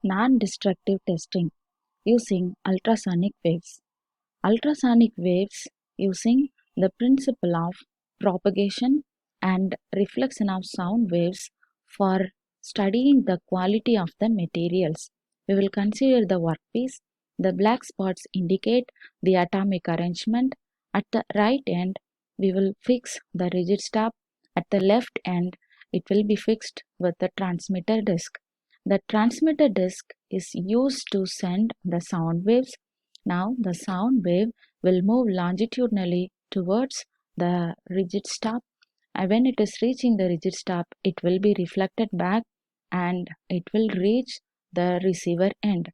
Non-destructive testing using ultrasonic waves. Ultrasonic waves using the principle of propagation and reflection of sound waves for studying the quality of the materials. We will consider the workpiece. The black spots indicate the atomic arrangement. At the right end, we will fix the rigid stop. At the left end, it will be fixed with the transmitter disc. The transmitter disc is used to send the sound waves. Now the sound wave will move longitudinally towards the rigid stop, and when it is reaching the rigid stop, it will be reflected back and it will reach the receiver end.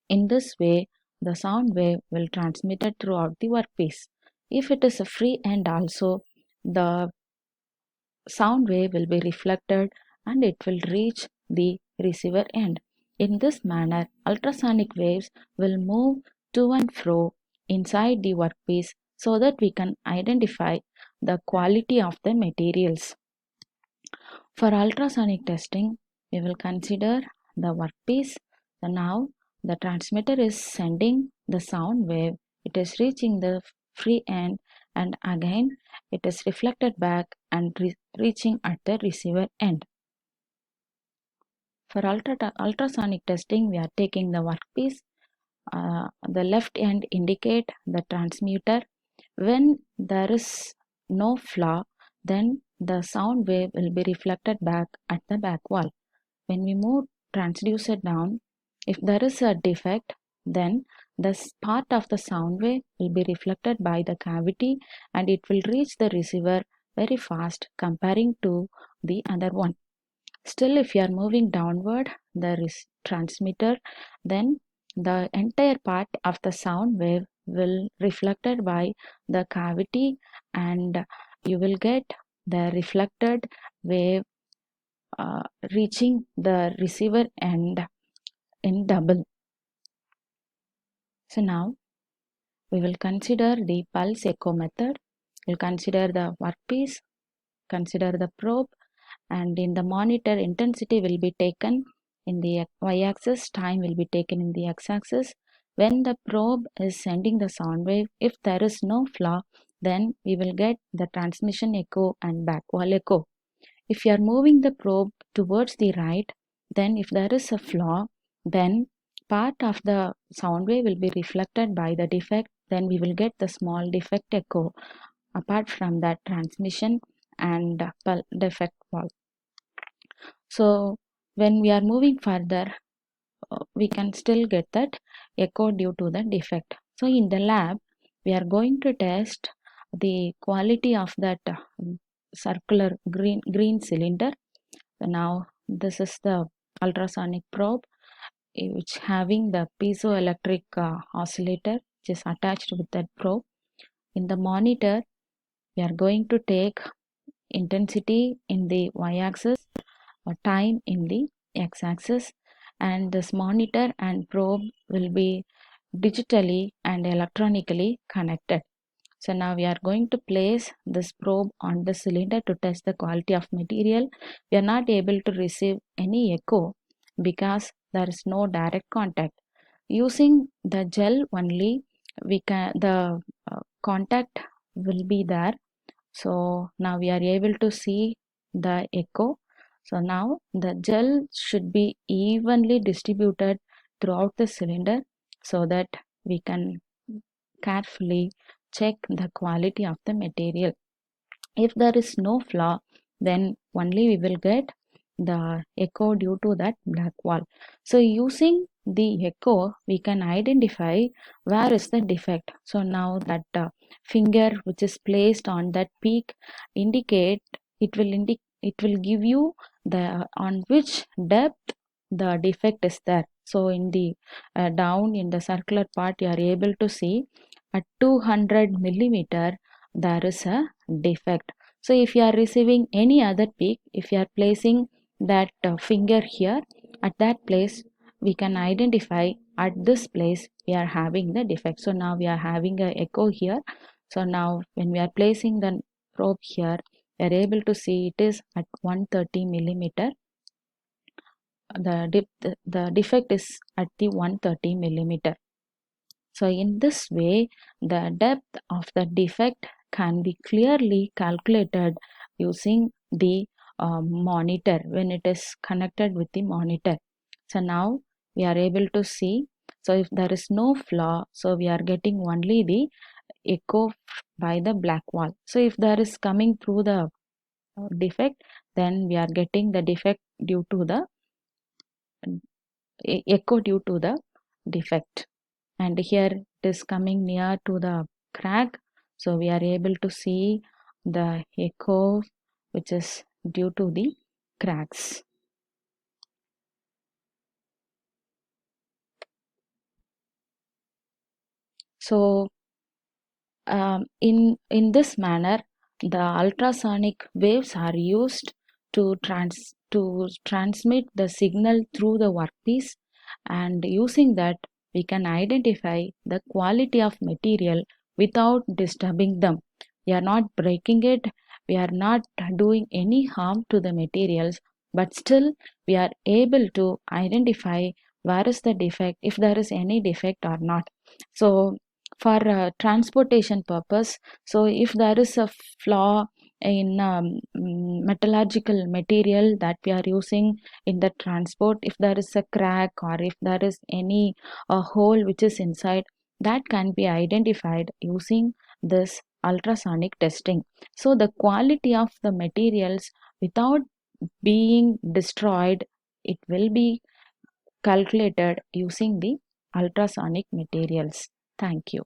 In this way, the sound wave will transmitted throughout the workpiece. If it is a free end also, the sound wave will be reflected and it will reach the receiver end. In this manner, ultrasonic waves will move to and fro inside the workpiece so that we can identify the quality of the materials. For ultrasonic testing, we will consider the workpiece. So now the transmitter is sending the sound wave. It is reaching the free end and again it is reflected back and reaching at the receiver end. For ultrasonic testing, we are taking the workpiece. The left end indicate the transmitter. When there is no flaw, then the sound wave will be reflected back at the back wall. When we move transducer down, if there is a defect, then this part of the sound wave will be reflected by the cavity and it will reach the receiver very fast comparing to the other one. Still, if you are moving downward, the transmitter, then the entire part of the sound wave will reflected by the cavity and you will get the reflected wave reaching the receiver end in double. So now we will consider the pulse echo method. We'll consider the workpiece, consider the probe, and in the monitor intensity will be taken in the y-axis, time will be taken in the x-axis. When the probe is sending the sound wave, if there is no flaw, then we will get the transmission echo and back wall echo. If you are moving the probe towards the right, then if there is a flaw, then part of the sound wave will be reflected by the defect, then we will get the small defect echo apart from that transmission and defect wall. So when we are moving further, we can still get that echo due to the defect. So in the lab, we are going to test the quality of that circular green cylinder. So now this is the ultrasonic probe which having the piezoelectric oscillator which is attached with that probe. In the monitor, we are going to take intensity in the y-axis, time in the x-axis, and this monitor and probe will be digitally and electronically connected. So now we are going to place this probe on the cylinder to test the quality of material. We are not able to receive any echo because there is no direct contact. Using the gel only, the contact will be there. So now we are able to see the echo. So now the gel should be evenly distributed throughout the cylinder so that we can carefully check the quality of the material. If there is no flaw, then only we will get the echo due to that black wall. So using the echo, we can identify where is the defect. So now that finger which is placed on that peak indicate it will give you the on which depth the defect is there. So in the down in the circular part, you are able to see at 200 millimeter there is a defect. So if you are receiving any other peak, if you are placing that finger here at that place, we can identify at this place we are having the defect. So now we are having a echo here. So now when we are placing the probe here, we are able to see it is at 130 millimeter the defect is at the 130 millimeter. So in this way, the depth of the defect can be clearly calculated using the monitor when it is connected with the monitor. So now we are able to see. So if there is no flaw, so we are getting only the echo by the black wall. So if there is coming through the defect, then we are getting the defect due to the echo due to the defect. And here it is coming near to the crack, so we are able to see the echo which is due to the cracks. So in this manner, the ultrasonic waves are used to transmit the signal through the workpiece, and using that we can identify the quality of material without disturbing them. We are not breaking it, we are not doing any harm to the materials, but still we are able to identify where is the defect, if there is any defect or not. So for transportation purpose, so if there is a flaw in metallurgical material that we are using in the transport, if there is a crack or if there is any hole which is inside, that can be identified using this ultrasonic testing. So the quality of the materials without being destroyed, it will be calculated using the ultrasonic materials. Thank you.